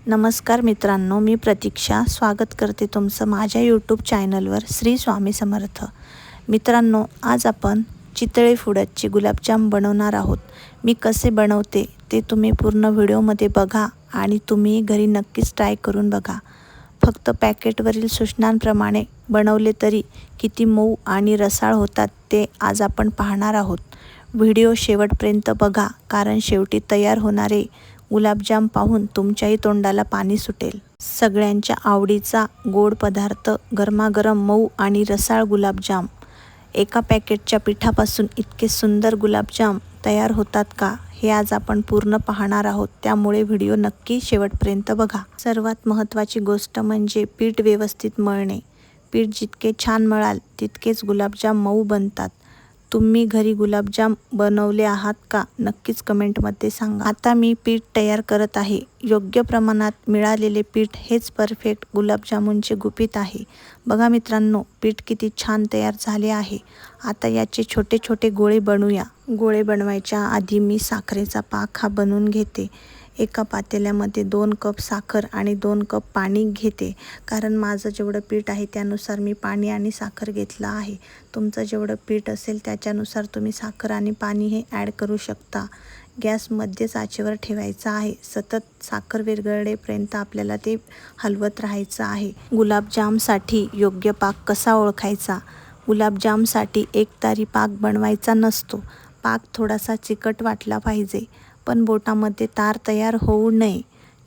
नमस्कार मित्रांनो, मी प्रतीक्षा स्वागत करते तुमचं माझ्या यूट्यूब चॅनलवर श्री स्वामी समर्थ. मित्रांनो, आज आपण चितळे फुडतचे गुलाबजाम बनवणार आहोत. मी कसे बनवते ते तुम्ही पूर्ण व्हिडिओमध्ये बघा आणि तुम्ही घरी नक्कीच ट्राय करून बघा. फक्त पॅकेटवरील सूचनांप्रमाणे बनवले तरी किती मऊ आणि रसाळ होतात ते आज आपण पाहणार आहोत. व्हिडिओ शेवटपर्यंत बघा, कारण शेवटी तयार होणारे गुलाबजाम पाहून तुमच्याही तोंडाला पाणी सुटेल. सगळ्यांच्या आवडीचा गोड पदार्थ, गरमागरम मऊ आणि रसाळ गुलाबजाम. एका पॅकेटच्या पिठापासून इतके सुंदर गुलाबजाम तयार होतात का, हे आज आपण पूर्ण पाहणार आहोत. त्यामुळे व्हिडिओ नक्की शेवटपर्यंत बघा. सर्वात महत्त्वाची गोष्ट म्हणजे पीठ व्यवस्थित मळणे. पीठ जितके छान मळाल तितकेच गुलाबजाम मऊ बनतात. तुम्ही घरी गुलाबजाम बनवले आहात का, नक्कीच कमेंटमध्ये सांगा. आता मी पीठ तयार करत आहे. योग्य प्रमाणात मिळालेले पीठ हेच परफेक्ट गुलाबजामुनचे गुपित आहे. बघा मित्रांनो, पीठ किती छान तयार झाले आहे. आता याचे छोटे छोटे गोळे बनवूया. गोळे बनवायच्या आधी मी साखरेचा पाक हा बनवून घेते. एका पातेल्यामध्ये 2 कप साखर आणि 2 कप पाणी घेते. कारण माझं जेवढं पीठ आहे त्यानुसार मी पाणी आणि साखर घेतलं आहे. तुमचं जेवढं पीठ असेल त्याच्यानुसार तुम्ही साखर आणि पाणी हे ॲड करू शकता. गॅस मध्यम आचेवर ठेवायचा आहे. सतत साखर विरघळेपर्यंत आपल्याला ते हलवत राहायचं आहे. गुलाबजामसाठी योग्य पाक कसा ओळखायचा? गुलाबजामसाठी एकतारी पाक बनवायचा नसतो. पाक थोडासा चिकट वाटला पाहिजे, पण बोटामध्ये तार तयार होऊ नये.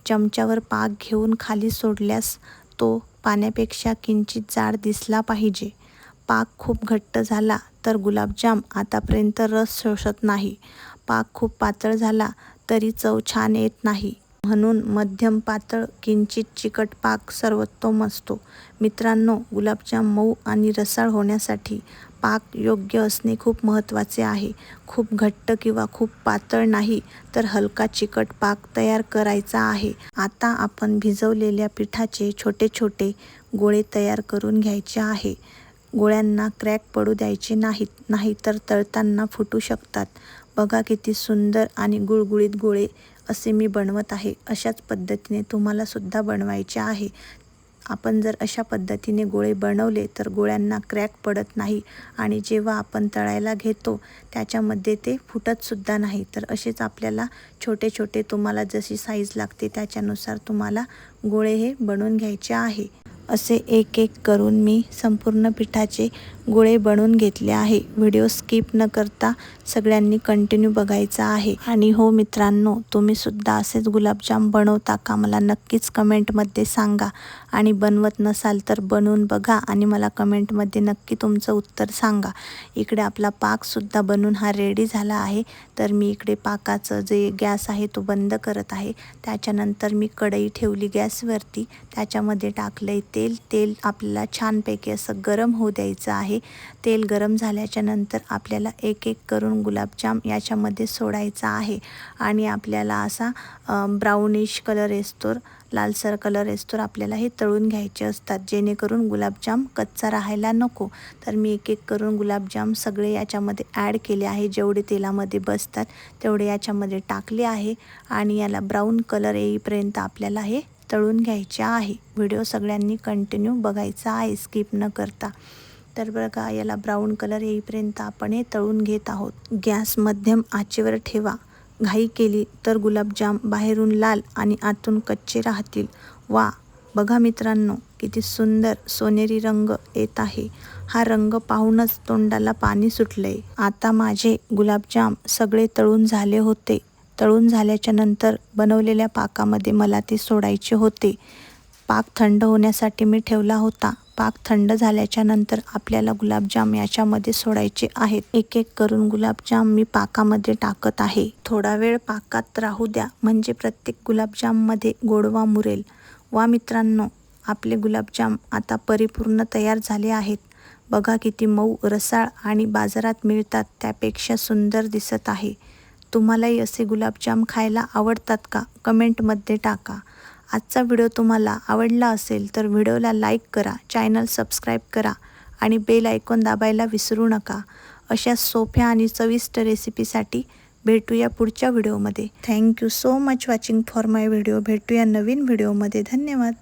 चमच्यावर पाक घेऊन खाली सोडल्यास तो पाण्यापेक्षा किंचित जाड दिसला पाहिजे. पाक खूप घट्ट झाला तर गुलाबजाम आतापर्यंत रस शोषत नाही. पाक खूप पातळ झाला तरी चव छान येत नाही. म्हणून मध्यम पातळ किंचित चिकट पाक सर्वोत्तम असतो. मित्रांनो, गुलाबजाम मऊ आणि रसाळ होण्यासाठी पाक योग्य असणे खूप महत्त्वाचे आहे. खूप घट्ट किंवा खूप पातळ नाही, तर हलका चिकट पाक तयार करायचा आहे. आता आपण भिजवलेल्या पिठाचे छोटे छोटे गोळे तयार करून घ्यायचे आहे. गोळ्यांना क्रॅक पडू द्यायचे नाहीत, नाहीतर तळताना फुटू शकतात. बघा किती सुंदर आणि गुळगुळीत गोळे असे मी बनवत आहे. अशाच पद्धतीने तुम्हाला सुद्धा बनवायचे आहे. आपण जर अशा पद्धतीने गोळे बनवले तर गोळ्यांना क्रॅक पडत नाही आणि जेव्हा आपण तळायला घेतो त्याच्यामध्ये ते फुटतसुद्धा नाही. तर असेच आपल्याला छोटे छोटे तुम्हाला जशी साईज लागते त्याच्यानुसार तुम्हाला गोळे हे बनवून घ्यायचे आहे. असे एक एक करून मी संपूर्ण पिठाचे गोळे बनवून घेतले आहे. व्हिडिओ स्किप न करता सगळ्यांनी कंटिन्यू बघायचा आहे. आणि हो मित्रांनो, तुम्ही सुद्धा असेच गुलाबजाम बनवता का, मला नक्कीच कमेंटमध्ये सांगा. आणि बनवत नसाल तर बनवून बघा आणि मला कमेंटमध्ये नक्की तुमचं उत्तर सांगा. इकडे आपला पाकसुद्धा बनवून हा रेडी झाला आहे. तर मी इकडे पाकाचं जे गॅस आहे तो बंद करत आहे. त्याच्यानंतर मी कढई ठेवली गॅसवरती. त्याच्यामध्ये टाकले तेल आपल्याला छानपैकी असं गरम होऊ द्यायचं आहे. तेल गरम झाल्याच्या नंतर आपल्याला एक एक करून गुलाबजाम याच्यामध्ये सोडायचा आहे. आणि आपल्याला असा ब्राउनिश कलर येस्तोर, लालसर कलर येस्तोर आपल्याला हे तळून घ्यायचे असतात, जेणेकरून गुलाबजाम कच्चा राहायला नको. तर मी एक एक करून गुलाबजाम सगळे याच्यामध्ये ॲड केले आहे. जेवढे तेलामध्ये बसतात तेवढे याच्यामध्ये टाकले आहे. आणि याला ब्राऊन कलर येईपर्यंत आपल्याला हे तळून घ्यायचे आहे. व्हिडिओ सगळ्यांनी कंटिन्यू बघायचा आहे, स्किप न करता. तर बघा, याला ब्राऊन कलर येईपर्यंत आपण हे तळून घेत आहोत. गॅस मध्यम आचेवर ठेवा. घाई केली तर गुलाबजाम बाहेरून लाल आणि आतून कच्चे राहतील. वा, बघा मित्रांनो, किती सुंदर सोनेरी रंग येत आहे. हा रंग पाहूनच तोंडाला पाणी सुटले. आता माझे गुलाबजाम सगळे तळून झाले होते. तळून झाल्याच्या नंतर बनवलेल्या पाकामध्ये मला ते सोडायचे होते. पाक थंड होण्यासाठी मी ठेवला होता. पाक थंड झाल्याच्या नंतर आपल्याला गुलाबजाम याच्यामध्ये सोडायचे आहेत. एक एक करून गुलाबजाम मी पाकामध्ये टाकत आहे. थोडा वेळ पाकात राहू द्या, म्हणजे प्रत्येक गुलाबजाममध्ये गोडवा मुरेल. वा मित्रांनो, आपले गुलाबजाम आता परिपूर्ण तयार झाले आहेत. बघा किती मऊ, रसाळ आणि बाजारात मिळतात त्यापेक्षा सुंदर दिसत आहे. तुम्हालाही असे गुलाबजाम खायला आवडतात का, कमेंटमध्ये टाका. आजचा व्हिडिओ तुम्हाला आवडला असेल तर व्हिडिओला लाईक करा, चॅनल सबस्क्राईब करा आणि बेल आयकॉन दाबायला विसरू नका. अशा सोप्या आणि चविष्ट रेसिपीसाठी भेटूया पुढच्या व्हिडिओमध्ये. Thank you so much watching for my video. भेटूया नवीन व्हिडिओमध्ये. धन्यवाद.